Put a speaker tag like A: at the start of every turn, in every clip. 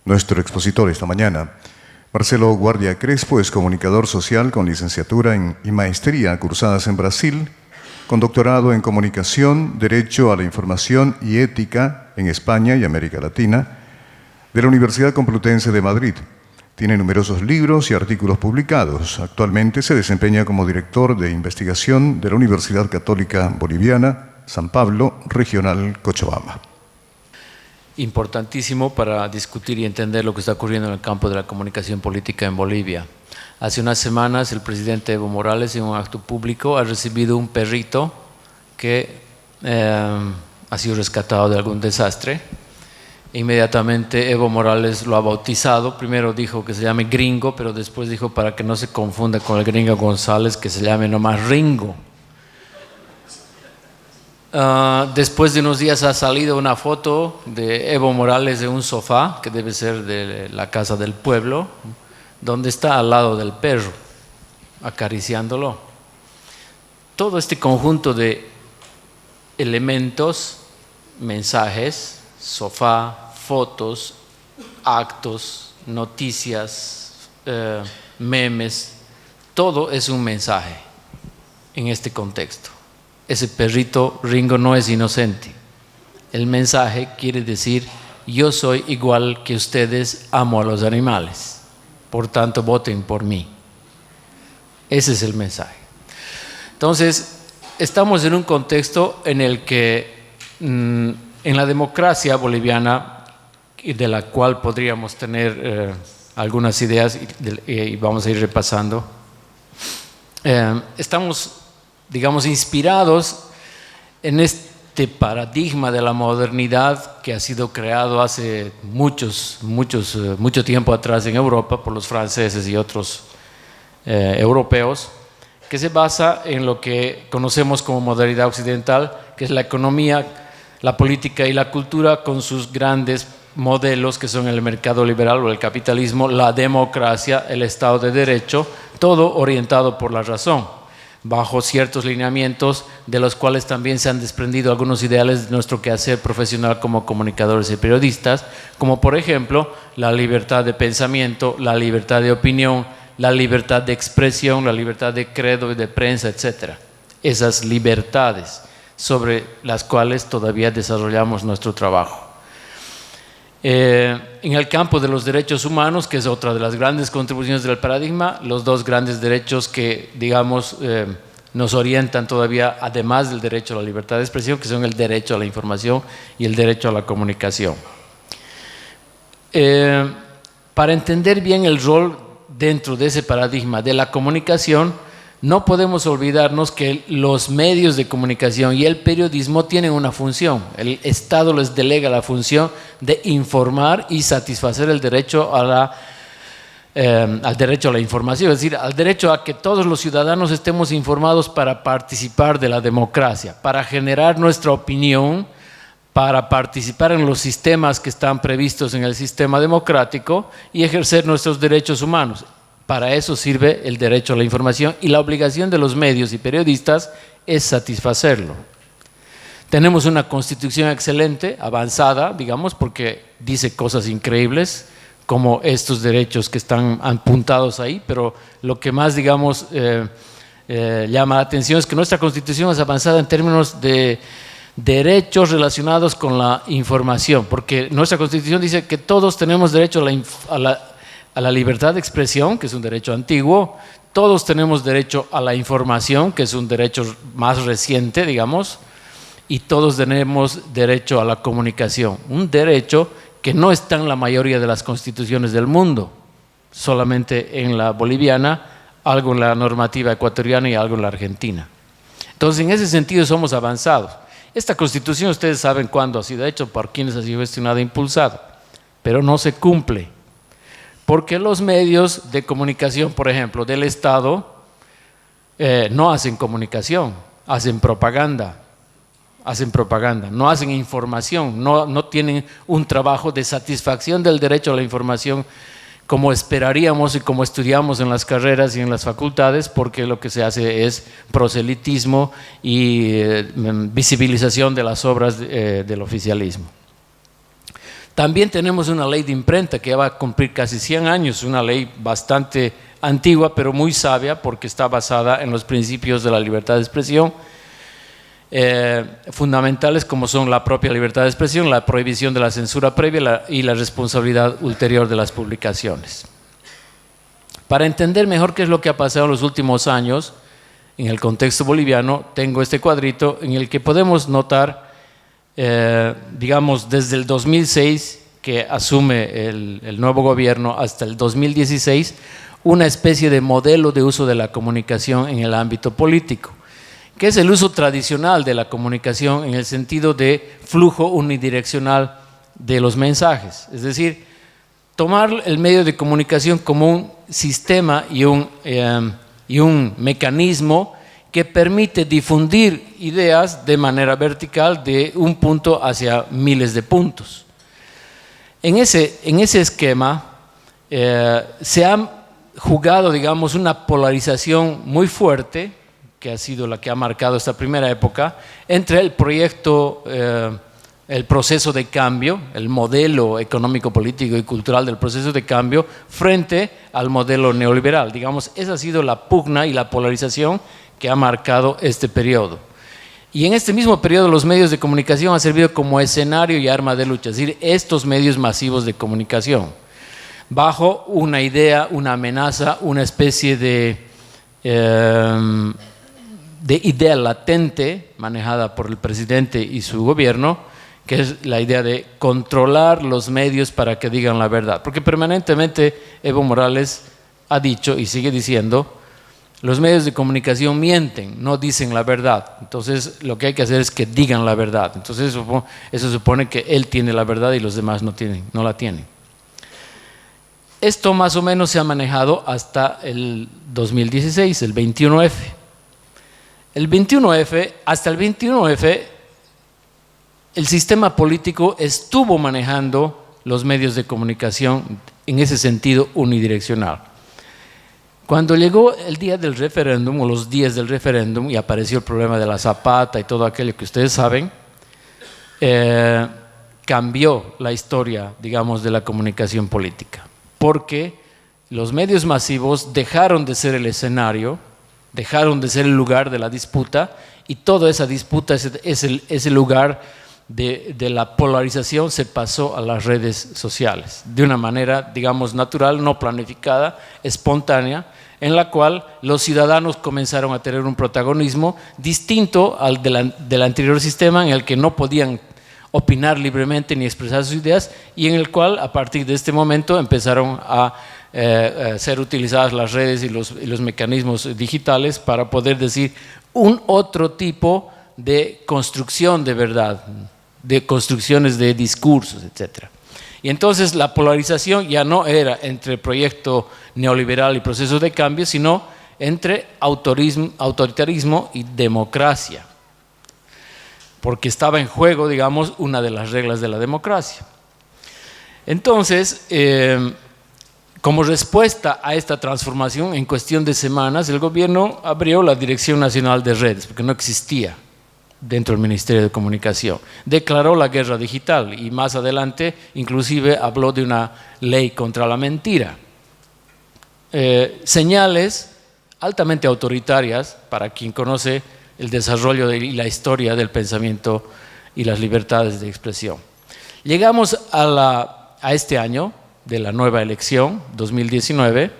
A: Nuestro expositor esta mañana, Marcelo Guardia Crespo, es comunicador social con licenciatura y maestría cursadas en Brasil, con doctorado en Comunicación, Derecho a la Información y Ética en España y América Latina, de la Universidad Complutense de Madrid. Tiene numerosos libros y artículos publicados. Actualmente se desempeña como director de investigación de la Universidad Católica Boliviana, San Pablo, Regional Cochabamba.
B: Importantísimo para discutir y entender lo que está ocurriendo en el campo de la comunicación política en Bolivia. Hace unas semanas el presidente Evo Morales, en un acto público, ha recibido un perrito que ha sido rescatado de algún desastre. Inmediatamente Evo Morales lo ha bautizado. Primero dijo que se llame Gringo, pero después dijo, para que no se confunda con el Gringo González, que se llame nomás Ringo. Después de unos días ha salido una foto de Evo Morales en un sofá, que debe ser de la casa del pueblo, donde está al lado del perro, acariciándolo. Todo este conjunto de elementos, mensajes, sofá, fotos, actos, noticias, memes, todo es un mensaje en este contexto. Ese perrito Ringo no es inocente. El mensaje quiere decir: yo soy igual que ustedes, amo a los animales, por tanto voten por mí. Ese es el mensaje. Entonces, estamos en un contexto en el que en la democracia boliviana, de la cual podríamos tener algunas ideas y vamos a ir repasando, estamos, digamos, inspirados en este paradigma de la modernidad que ha sido creado hace mucho tiempo atrás en Europa por los franceses y otros europeos, que se basa en lo que conocemos como modernidad occidental, que es la economía, la política y la cultura, con sus grandes modelos que son el mercado liberal o el capitalismo, la democracia, el Estado de Derecho, todo orientado por la razón, bajo ciertos lineamientos de los cuales también se han desprendido algunos ideales de nuestro quehacer profesional como comunicadores y periodistas, como por ejemplo la libertad de pensamiento, la libertad de opinión, la libertad de expresión, la libertad de credo y de prensa, etc. Esas libertades sobre las cuales todavía desarrollamos nuestro trabajo. En el campo de los derechos humanos, que es otra de las grandes contribuciones del paradigma, los dos grandes derechos que, digamos, nos orientan todavía, además del derecho a la libertad de expresión, que son el derecho a la información y el derecho a la comunicación. Para entender bien el rol dentro de ese paradigma de la comunicación, no podemos olvidarnos que los medios de comunicación y el periodismo tienen una función. El Estado les delega la función de informar y satisfacer el derecho al derecho a la información, es decir, al derecho a que todos los ciudadanos estemos informados para participar de la democracia, para generar nuestra opinión, para participar en los sistemas que están previstos en el sistema democrático y ejercer nuestros derechos humanos. Para eso sirve el derecho a la información y la obligación de los medios y periodistas es satisfacerlo. Tenemos una constitución excelente, avanzada, digamos, porque dice cosas increíbles como estos derechos que están apuntados ahí, pero lo que más, digamos, llama la atención es que nuestra constitución es avanzada en términos de derechos relacionados con la información, porque nuestra constitución dice que todos tenemos derecho a la libertad de expresión, que es un derecho antiguo, todos tenemos derecho a la información, que es un derecho más reciente, digamos, y todos tenemos derecho a la comunicación, un derecho que no está en la mayoría de las constituciones del mundo, solamente en la boliviana, algo en la normativa ecuatoriana y algo en la argentina. Entonces, en ese sentido somos avanzados. Esta constitución, ustedes saben cuándo ha sido hecha, por quiénes ha sido gestionada e impulsada, pero no se cumple. Porque los medios de comunicación, por ejemplo, del Estado, no hacen comunicación, hacen propaganda, no hacen información, no tienen un trabajo de satisfacción del derecho a la información como esperaríamos y como estudiamos en las carreras y en las facultades, porque lo que se hace es proselitismo y visibilización de las obras del oficialismo. También tenemos una ley de imprenta que ya va a cumplir casi 100 años, una ley bastante antigua, pero muy sabia porque está basada en los principios de la libertad de expresión, fundamentales como son la propia libertad de expresión, la prohibición de la censura previa y la responsabilidad ulterior de las publicaciones. Para entender mejor qué es lo que ha pasado en los últimos años, en el contexto boliviano, tengo este cuadrito en el que podemos notar, digamos, desde el 2006, que asume el nuevo gobierno, hasta el 2016, una especie de modelo de uso de la comunicación en el ámbito político, que es el uso tradicional de la comunicación en el sentido de flujo unidireccional de los mensajes, es decir, tomar el medio de comunicación como un sistema y un mecanismo que permite difundir ideas de manera vertical de un punto hacia miles de puntos. En ese esquema se ha jugado, digamos, una polarización muy fuerte, que ha sido la que ha marcado esta primera época, entre el proyecto, el proceso de cambio, el modelo económico, político y cultural del proceso de cambio, frente al modelo neoliberal. Digamos, esa ha sido la pugna y la polarización que ha marcado este periodo. Y en este mismo periodo los medios de comunicación han servido como escenario y arma de lucha, es decir, estos medios masivos de comunicación, bajo una idea, una amenaza, una especie de idea latente manejada por el presidente y su gobierno, que es la idea de controlar los medios para que digan la verdad. Porque permanentemente Evo Morales ha dicho y sigue diciendo, los medios de comunicación mienten, no dicen la verdad. Entonces lo que hay que hacer es que digan la verdad. Entonces eso supone que él tiene la verdad y los demás no la tienen. Esto más o menos se ha manejado hasta el 2016, el 21F. Hasta el 21F, el sistema político estuvo manejando los medios de comunicación en ese sentido unidireccional. Cuando llegó el día del referéndum, o los días del referéndum, y apareció el problema de la Zapata y todo aquello que ustedes saben, cambió la historia, digamos, de la comunicación política, porque los medios masivos dejaron de ser el escenario, dejaron de ser el lugar de la disputa, y toda esa disputa, ese lugar de la polarización se pasó a las redes sociales, de una manera, digamos, natural, no planificada, espontánea, en la cual los ciudadanos comenzaron a tener un protagonismo distinto al del anterior sistema, en el que no podían opinar libremente ni expresar sus ideas, y en el cual a partir de este momento empezaron a ser utilizadas las redes y los mecanismos digitales para poder decir un otro tipo de construcción de verdad, de construcciones de discursos, etc. Y entonces la polarización ya no era entre proyecto neoliberal y proceso de cambio, sino entre autoritarismo y democracia, porque estaba en juego, digamos, una de las reglas de la democracia. Entonces, como respuesta a esta transformación, en cuestión de semanas, el gobierno abrió la Dirección Nacional de Redes, porque no existía dentro del Ministerio de Comunicación. Declaró la guerra digital y más adelante inclusive habló de una ley contra la mentira. Señales altamente autoritarias para quien conoce el desarrollo y la historia del pensamiento y las libertades de expresión. Llegamos a este año de la nueva elección, 2019,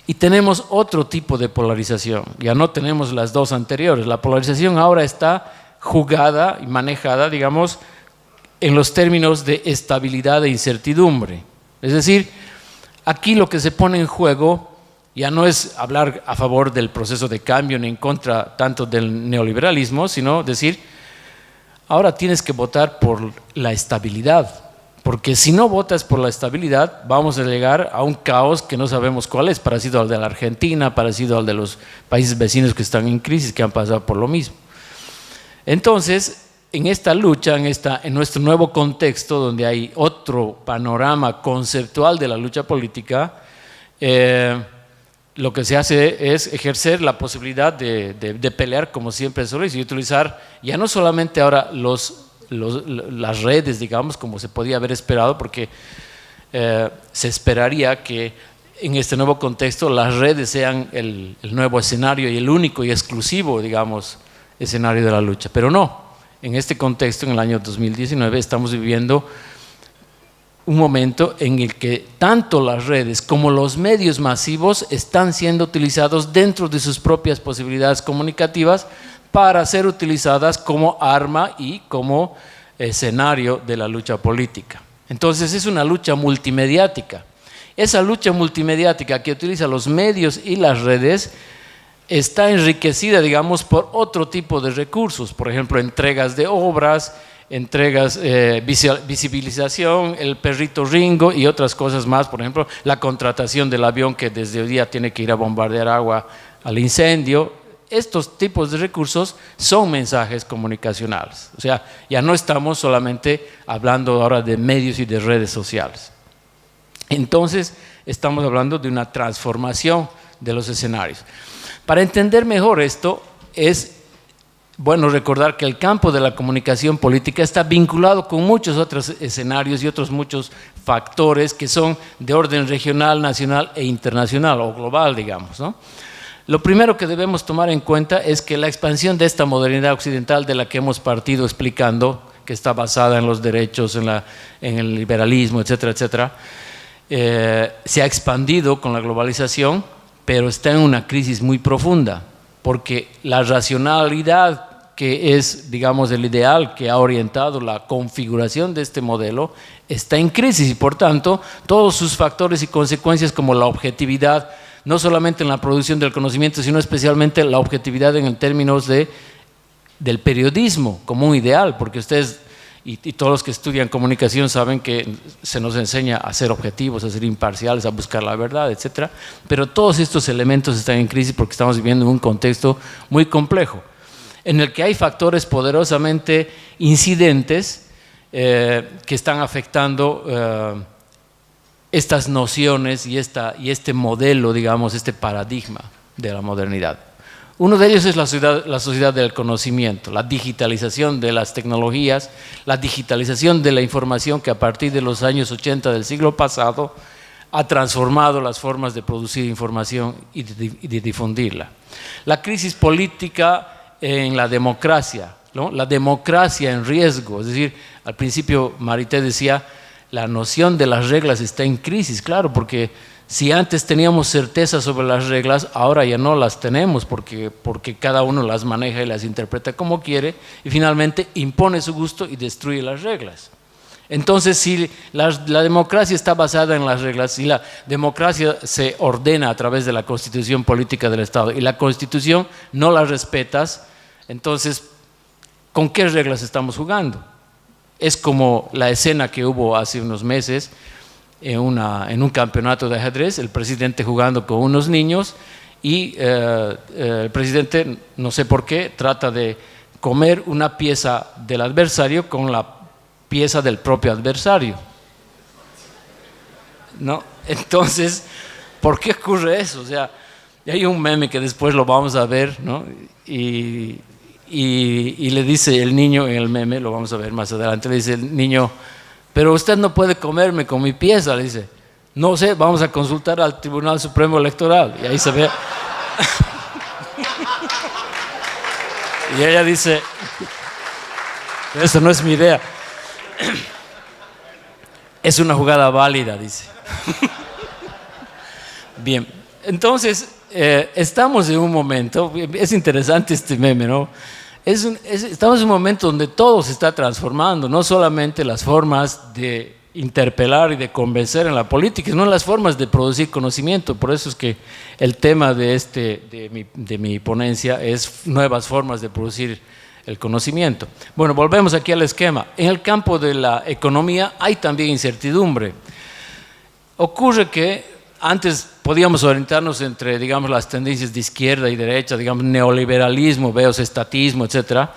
B: y tenemos otro tipo de polarización. Ya no tenemos las dos anteriores. La polarización ahora está jugada y manejada, digamos, en los términos de estabilidad e incertidumbre. Es decir, aquí lo que se pone en juego ya no es hablar a favor del proceso de cambio ni en contra tanto del neoliberalismo, sino decir, ahora tienes que votar por la estabilidad, porque si no votas por la estabilidad vamos a llegar a un caos que no sabemos cuál es, parecido al de la Argentina, parecido al de los países vecinos que están en crisis, que han pasado por lo mismo. Entonces, en esta lucha, en nuestro nuevo contexto, donde hay otro panorama conceptual de la lucha política, lo que se hace es ejercer la posibilidad de pelear como siempre se lo hizo y utilizar ya no solamente ahora los las redes, digamos, como se podía haber esperado, porque se esperaría que en este nuevo contexto las redes sean el nuevo escenario y el único y exclusivo, digamos, escenario de la lucha. Pero no, en este contexto, en el año 2019, estamos viviendo un momento en el que tanto las redes como los medios masivos están siendo utilizados dentro de sus propias posibilidades comunicativas para ser utilizadas como arma y como escenario de la lucha política. Entonces es una lucha multimediática. Esa lucha multimediática que utiliza los medios y las redes está enriquecida, digamos, por otro tipo de recursos, por ejemplo, entregas de obras, entregas, visibilización, el perrito Ringo y otras cosas más, por ejemplo, la contratación del avión que desde hoy día tiene que ir a bombardear agua al incendio. Estos tipos de recursos son mensajes comunicacionales. O sea, ya no estamos solamente hablando ahora de medios y de redes sociales. Entonces, estamos hablando de una transformación de los escenarios. Para entender mejor esto, es bueno recordar que el campo de la comunicación política está vinculado con muchos otros escenarios y otros muchos factores que son de orden regional, nacional e internacional o global, digamos, ¿no? Lo primero que debemos tomar en cuenta es que la expansión de esta modernidad occidental de la que hemos partido explicando, que está basada en los derechos, en el liberalismo, etcétera, etcétera, se ha expandido con la globalización, pero está en una crisis muy profunda, porque la racionalidad que es, digamos, el ideal que ha orientado la configuración de este modelo está en crisis y, por tanto, todos sus factores y consecuencias como la objetividad, no solamente en la producción del conocimiento, sino especialmente la objetividad en términos del periodismo como un ideal, porque ustedes y todos los que estudian comunicación saben que se nos enseña a ser objetivos, a ser imparciales, a buscar la verdad, etc. Pero todos estos elementos están en crisis porque estamos viviendo en un contexto muy complejo, en el que hay factores poderosamente incidentes que están afectando estas nociones y este modelo, digamos, este paradigma de la modernidad. Uno de ellos es la sociedad del conocimiento, la digitalización de las tecnologías, la digitalización de la información que a partir de los años 80 del siglo pasado ha transformado las formas de producir información y de difundirla. La crisis política en la democracia, ¿no? La democracia en riesgo, es decir, al principio Marité decía, la noción de las reglas está en crisis, claro, porque si antes teníamos certeza sobre las reglas, ahora ya no las tenemos porque cada uno las maneja y las interpreta como quiere y finalmente impone su gusto y destruye las reglas. Entonces, si la democracia está basada en las reglas, si la democracia se ordena a través de la constitución política del Estado y la constitución no la respetas, entonces, ¿con qué reglas estamos jugando? Es como la escena que hubo hace unos meses en un campeonato de ajedrez, el presidente jugando con unos niños y el presidente, no sé por qué, trata de comer una pieza del adversario con la pieza del propio adversario, ¿no? Entonces, ¿por qué ocurre eso? O sea, hay un meme que después lo vamos a ver, ¿no? Y le dice el niño en el meme, lo vamos a ver más adelante, le dice el niño, pero usted no puede comerme con mi pieza, le dice. No sé, vamos a consultar al Tribunal Supremo Electoral. Y ahí se ve. Y ella dice, esa no es mi idea. Es una jugada válida, dice. Bien, entonces, estamos en un momento, es interesante este meme, ¿no? Estamos en un momento donde todo se está transformando, no solamente las formas de interpelar y de convencer en la política, sino las formas de producir conocimiento. Por eso es que el tema de mi ponencia es nuevas formas de producir el conocimiento. Bueno, volvemos aquí al esquema. En el campo de la economía hay también incertidumbre. Ocurre que antes podíamos orientarnos entre, digamos, las tendencias de izquierda y derecha, digamos, neoliberalismo, estatismo, etc.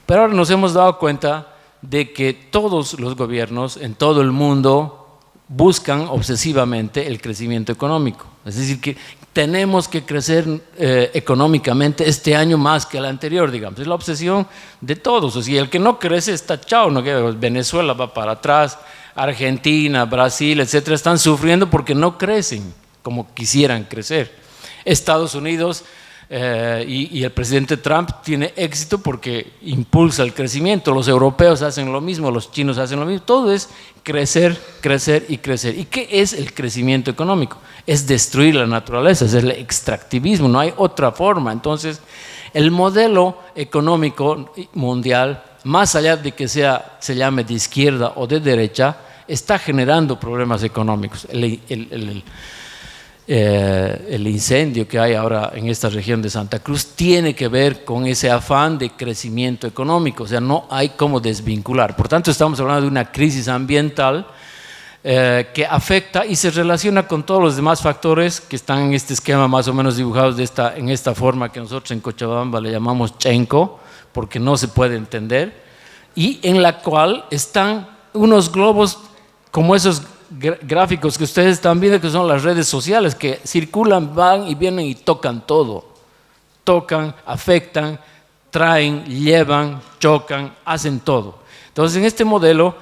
B: Pero ahora nos hemos dado cuenta de que todos los gobiernos en todo el mundo buscan obsesivamente el crecimiento económico. Es decir, que tenemos que crecer económicamente este año más que el anterior, digamos. Es la obsesión de todos. O sea, el que no crece está chao, ¿no? Venezuela va para atrás, Argentina, Brasil, etcétera, están sufriendo porque no crecen como quisieran crecer. Estados Unidos y el presidente Trump tiene éxito porque impulsa el crecimiento. Los europeos hacen lo mismo, los chinos hacen lo mismo. Todo es crecer, crecer y crecer. ¿Y qué es el crecimiento económico? Es destruir la naturaleza, es el extractivismo, no hay otra forma. Entonces, el modelo económico mundial, más allá de que se llame de izquierda o de derecha, está generando problemas económicos. El incendio que hay ahora en esta región de Santa Cruz tiene que ver con ese afán de crecimiento económico, o sea, no hay cómo desvincular. Por tanto, estamos hablando de una crisis ambiental que afecta y se relaciona con todos los demás factores que están en este esquema más o menos dibujados en esta forma que nosotros en Cochabamba le llamamos chenco, porque no se puede entender, y en la cual están unos globos como esos gráficos que ustedes están viendo, que son las redes sociales, que circulan, van y vienen y tocan todo. Tocan, afectan, traen, llevan, chocan, hacen todo. Entonces, en este modelo,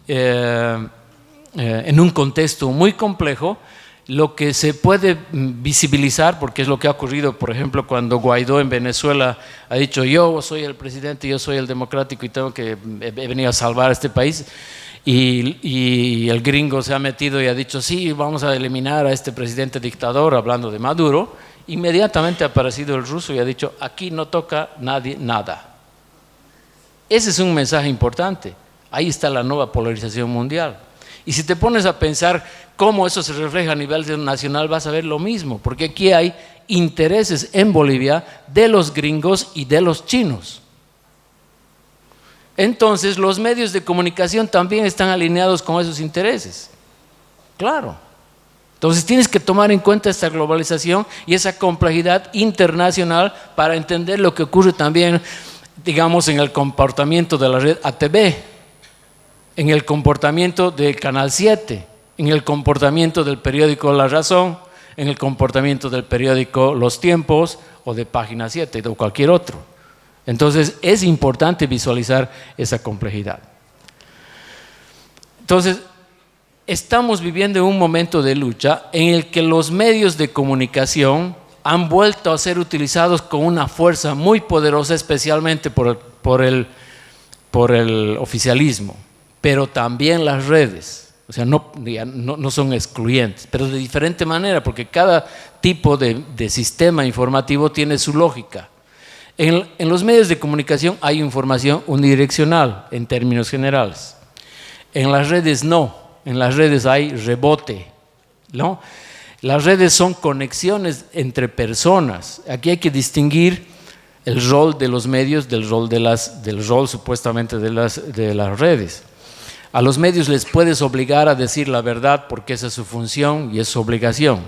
B: en un contexto muy complejo, lo que se puede visibilizar, porque es lo que ha ocurrido, por ejemplo, cuando Guaidó en Venezuela ha dicho: yo soy el presidente, yo soy el democrático y he venido a salvar a este país. Y el gringo se ha metido y ha dicho: sí, vamos a eliminar a este presidente dictador, hablando de Maduro. Inmediatamente ha aparecido el ruso y ha dicho: aquí no toca nadie nada. Ese es un mensaje importante. Ahí está la nueva polarización mundial. Y si te pones a pensar cómo eso se refleja a nivel nacional, vas a ver lo mismo, porque aquí hay intereses en Bolivia de los gringos y de los chinos. Entonces, los medios de comunicación también están alineados con esos intereses. Claro. Entonces, tienes que tomar en cuenta esta globalización y esa complejidad internacional para entender lo que ocurre también, digamos, en el comportamiento de la red ATV, en el comportamiento del Canal 7, en el comportamiento del periódico La Razón, en el comportamiento del periódico Los Tiempos o de Página 7 o cualquier otro. Entonces, es importante visualizar esa complejidad. Entonces, estamos viviendo en un momento de lucha en el que los medios de comunicación han vuelto a ser utilizados con una fuerza muy poderosa, especialmente por el oficialismo, pero también las redes. O sea, no son excluyentes, pero de diferente manera, porque cada tipo de sistema informativo tiene su lógica. En los medios de comunicación hay información unidireccional en términos generales. En las redes no, en las redes hay rebote, ¿no? Las redes son conexiones entre personas. Aquí hay que distinguir el rol de los medios del rol supuestamente de las redes. A los medios les puedes obligar a decir la verdad porque esa es su función y es su obligación.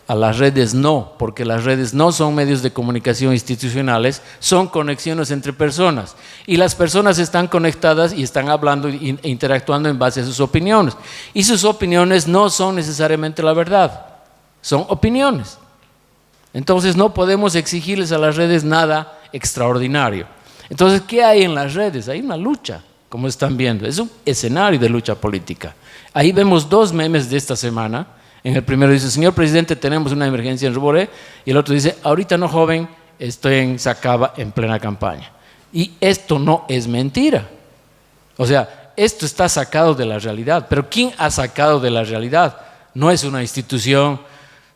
B: A las redes no, porque las redes no son medios de comunicación institucionales, son conexiones entre personas. Y las personas están conectadas y están hablando e interactuando en base a sus opiniones. Y sus opiniones no son necesariamente la verdad, son opiniones. Entonces no podemos exigirles a las redes nada extraordinario. Entonces, ¿qué hay en las redes? Hay una lucha, como están viendo. Es un escenario de lucha política. Ahí vemos dos memes de esta semana. En el primero dice: señor presidente, tenemos una emergencia en Roboré. Y el otro dice: ahorita no, joven, estoy en Sacaba en plena campaña. Y esto no es mentira. O sea, esto está sacado de la realidad. Pero ¿quién ha sacado de la realidad? No es una institución,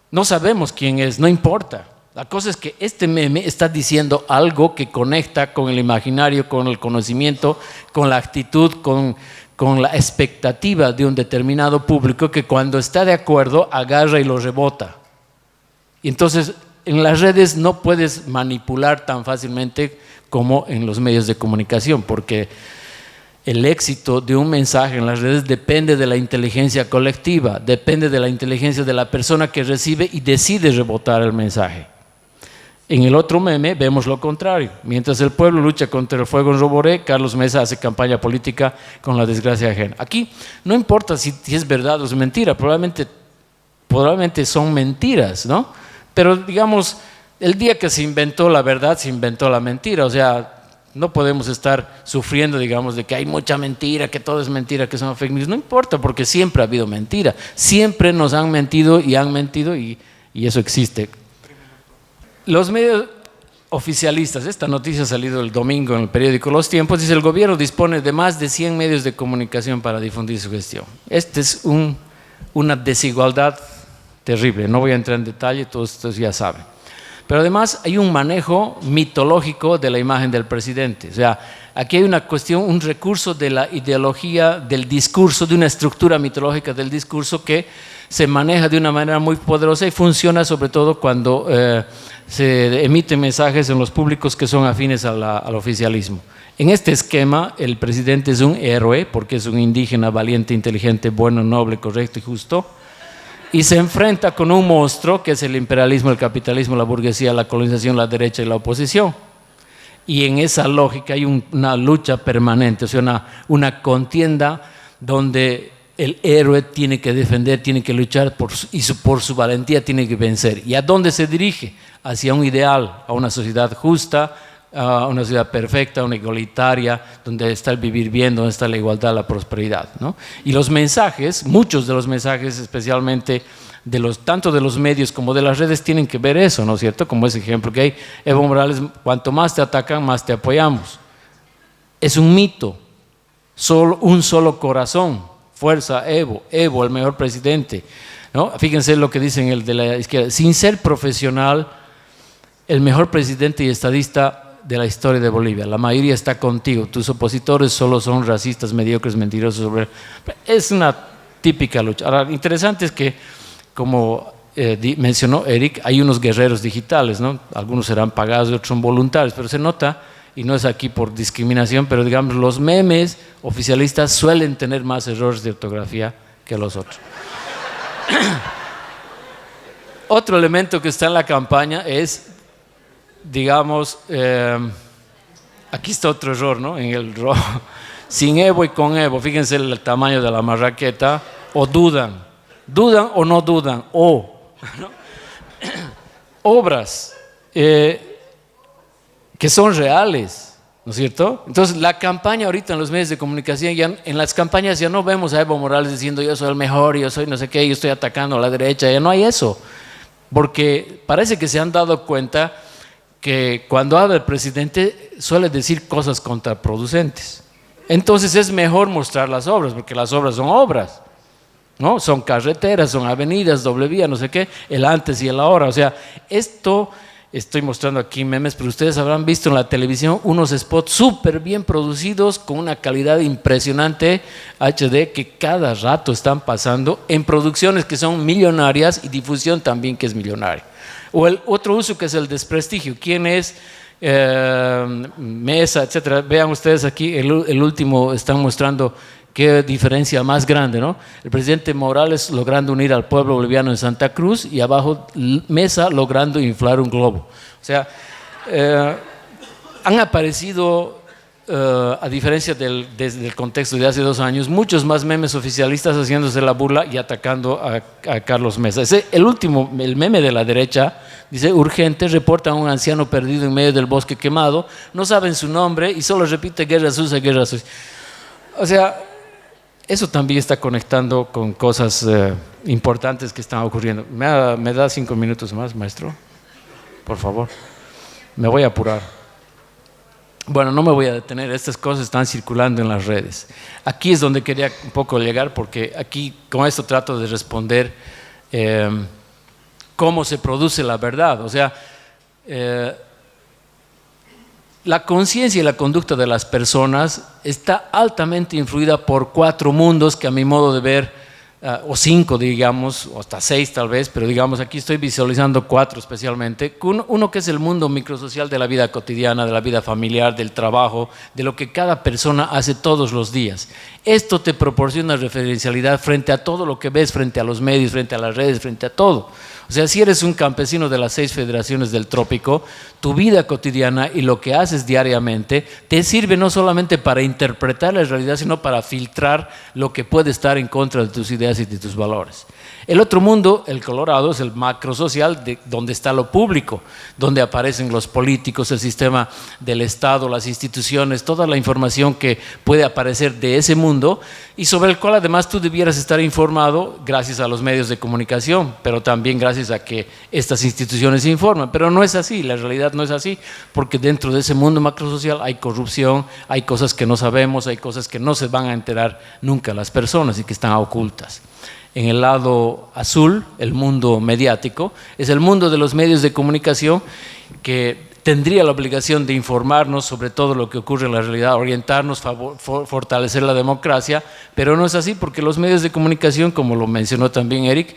B: no sabemos quién es, no importa. La cosa es que este meme está diciendo algo que conecta con el imaginario, con el conocimiento, con la actitud, con la expectativa de un determinado público que cuando está de acuerdo agarra y lo rebota. Y entonces en las redes no puedes manipular tan fácilmente como en los medios de comunicación, porque el éxito de un mensaje en las redes depende de la inteligencia colectiva, depende de la inteligencia de la persona que recibe y decide rebotar el mensaje. En el otro meme vemos lo contrario. Mientras el pueblo lucha contra el fuego en Roboré, Carlos Mesa hace campaña política con la desgracia ajena. Aquí no importa si es verdad o es mentira, probablemente son mentiras, ¿no? Pero digamos, el día que se inventó la verdad, se inventó la mentira. O sea, no podemos estar sufriendo, digamos, de que hay mucha mentira, que todo es mentira, que son fake news. No importa, porque siempre ha habido mentira. Siempre nos han mentido y eso existe. Los medios oficialistas, esta noticia ha salido el domingo en el periódico Los Tiempos, dice: el gobierno dispone de más de 100 medios de comunicación para difundir su gestión. Esta es una desigualdad terrible. No voy a entrar en detalle, todos ustedes ya saben. Pero además hay un manejo mitológico de la imagen del presidente. O sea, aquí hay una cuestión, un recurso de la ideología del discurso, de una estructura mitológica del discurso que se maneja de una manera muy poderosa y funciona sobre todo cuando se emiten mensajes en los públicos que son afines al oficialismo. En este esquema, el presidente es un héroe porque es un indígena valiente, inteligente, bueno, noble, correcto y justo. Y se enfrenta con un monstruo que es el imperialismo, el capitalismo, la burguesía, la colonización, la derecha y la oposición. Y en esa lógica hay una lucha permanente, o sea, una contienda donde el héroe tiene que defender, tiene que luchar por su valentía tiene que vencer. ¿Y a dónde se dirige? Hacia un ideal, a una sociedad justa, a una sociedad perfecta, una igualitaria, donde está el vivir bien, donde está la igualdad, la prosperidad, ¿no? Y los mensajes, muchos de los mensajes, especialmente tanto de los medios como de las redes, tienen que ver eso, ¿no es cierto? Como ese ejemplo que hay, Evo Morales: cuanto más te atacan, más te apoyamos. Es un mito, un solo corazón, fuerza Evo, el mejor presidente, ¿no? Fíjense lo que dicen el de la izquierda: sin ser profesional, el mejor presidente y estadista de la historia de Bolivia. La mayoría está contigo. Tus opositores solo son racistas, mediocres, mentirosos. Es una típica lucha. Ahora, interesante es que, como mencionó Eric, hay unos guerreros digitales, ¿no? Algunos serán pagados y otros son voluntarios, pero se nota, y no es aquí por discriminación, pero digamos, los memes oficialistas suelen tener más errores de ortografía que los otros. Otro elemento que está en la campaña es, digamos, aquí está otro error, ¿no? En el rojo, sin Evo y con Evo. Fíjense el tamaño de la marraqueta. O dudan o no dudan, ¿no? Obras que son reales, ¿no es cierto? Entonces, la campaña ahorita en los medios de comunicación, en las campañas ya no vemos a Evo Morales diciendo: yo soy el mejor, yo soy no sé qué, yo estoy atacando a la derecha. Ya no hay eso, porque parece que se han dado cuenta que cuando habla el presidente suele decir cosas contraproducentes. Entonces es mejor mostrar las obras, porque las obras son obras, ¿no? Son carreteras, son avenidas, doble vía, no sé qué, el antes y el ahora. O sea, esto, estoy mostrando aquí memes, pero ustedes habrán visto en la televisión unos spots súper bien producidos, con una calidad impresionante, HD, que cada rato están pasando en producciones que son millonarias y difusión también que es millonaria. O el otro uso, que es el desprestigio. ¿Quién es Mesa, etcétera? Vean ustedes aquí, el último están mostrando qué diferencia más grande, ¿no? El presidente Morales logrando unir al pueblo boliviano en Santa Cruz, y abajo Mesa logrando inflar un globo. O sea, han aparecido, a diferencia desde el contexto de hace 2 años, muchos más memes oficialistas haciéndose la burla y atacando a Carlos Mesa. El último, el meme de la derecha, dice: urgente, reportan a un anciano perdido en medio del bosque quemado, no saben su nombre y solo repite: guerra sucia, guerra sucia. O sea, eso también está conectando con cosas importantes que están ocurriendo. ¿Me da 5 minutos más, maestro? Por favor. Me voy a apurar. Bueno, no me voy a detener, estas cosas están circulando en las redes. Aquí es donde quería un poco llegar, porque aquí con esto trato de responder cómo se produce la verdad. O sea, la conciencia y la conducta de las personas está altamente influida por 4 mundos que, a mi modo de ver, o 5 digamos, o hasta 6 tal vez, pero digamos aquí estoy visualizando 4 especialmente. Uno que es el mundo microsocial de la vida cotidiana, de la vida familiar, del trabajo, de lo que cada persona hace todos los días. Esto te proporciona referencialidad frente a todo lo que ves, frente a los medios, frente a las redes, frente a todo. O sea, si eres un campesino de las 6 federaciones del trópico, tu vida cotidiana y lo que haces diariamente te sirve no solamente para interpretar la realidad, sino para filtrar lo que puede estar en contra de tus ideas ideas y de tus valores. El otro mundo, el colorado, es el macrosocial, donde está lo público, donde aparecen los políticos, el sistema del Estado, las instituciones, toda la información que puede aparecer de ese mundo y sobre el cual además tú debieras estar informado gracias a los medios de comunicación, pero también gracias a que estas instituciones informan. Pero no es así, la realidad no es así, porque dentro de ese mundo macrosocial hay corrupción, hay cosas que no sabemos, hay cosas que no se van a enterar nunca las personas y que están ocultas. En el lado azul, el mundo mediático, es el mundo de los medios de comunicación que tendría la obligación de informarnos sobre todo lo que ocurre en la realidad, orientarnos, fortalecer la democracia, pero no es así porque los medios de comunicación, como lo mencionó también Eric,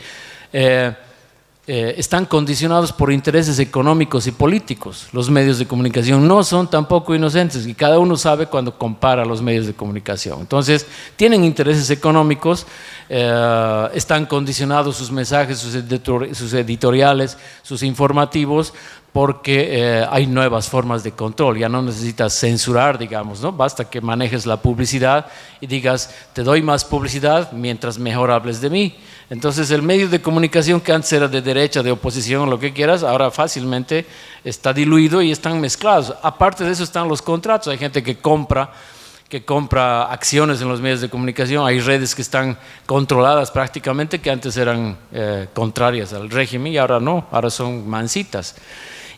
B: están condicionados por intereses económicos y políticos. Los medios de comunicación no son tampoco inocentes y cada uno sabe cuando compara los medios de comunicación. Entonces, tienen intereses económicos, están condicionados sus mensajes, sus editoriales, sus informativos, porque hay nuevas formas de control. Ya no necesitas censurar, digamos, ¿no? Basta que manejes la publicidad y digas, te doy más publicidad mientras mejor hables de mí. Entonces el medio de comunicación que antes era de derecha, de oposición, lo que quieras, ahora fácilmente está diluido y están mezclados. Aparte de eso están los contratos. Hay gente que compra acciones en los medios de comunicación, hay redes que están controladas prácticamente, que antes eran contrarias al régimen y ahora no, ahora son mansitas.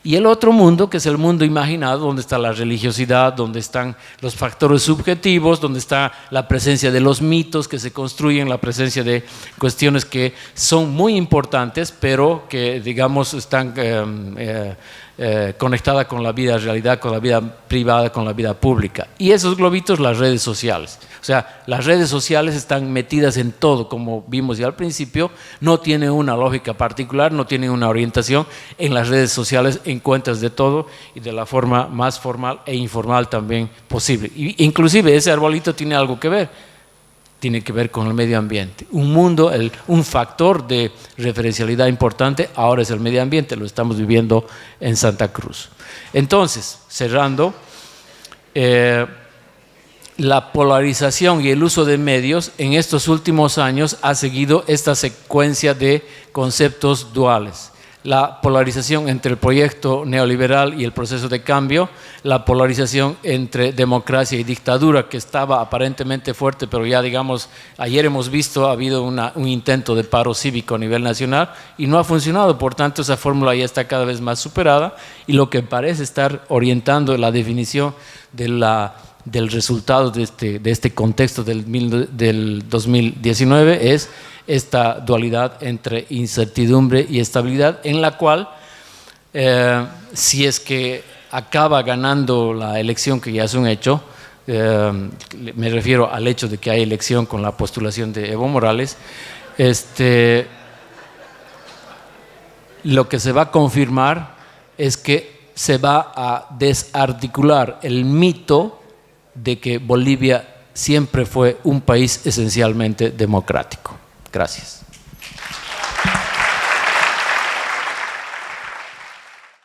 B: Y el otro mundo, que es el mundo imaginado, donde está la religiosidad, donde están los factores subjetivos, donde está la presencia de los mitos que se construyen, la presencia de cuestiones que son muy importantes, pero que, digamos, están conectadas con la vida realidad, con la vida privada, con la vida pública. Y esos globitos, las redes sociales. O sea, las redes sociales están metidas en todo, como vimos ya al principio, no tienen una lógica particular, no tienen una orientación. En las redes sociales encuentras de todo y de la forma más formal e informal también posible. Y inclusive ese arbolito tiene algo que ver, tiene que ver con el medio ambiente. Un mundo, un factor de referencialidad importante ahora es el medio ambiente, lo estamos viviendo en Santa Cruz. Entonces, cerrando, la polarización y el uso de medios en estos últimos años ha seguido esta secuencia de conceptos duales. La polarización entre el proyecto neoliberal y el proceso de cambio, la polarización entre democracia y dictadura, que estaba aparentemente fuerte, pero ya digamos, ayer hemos visto, ha habido un intento de paro cívico a nivel nacional y no ha funcionado, por tanto esa fórmula ya está cada vez más superada y lo que parece estar orientando la definición del resultado de este contexto del 2019 es esta dualidad entre incertidumbre y estabilidad, en la cual, si es que acaba ganando la elección, que ya es un hecho, me refiero al hecho de que hay elección con la postulación de Evo Morales, lo que se va a confirmar es que se va a desarticular el mito de que Bolivia siempre fue un país esencialmente democrático. Gracias.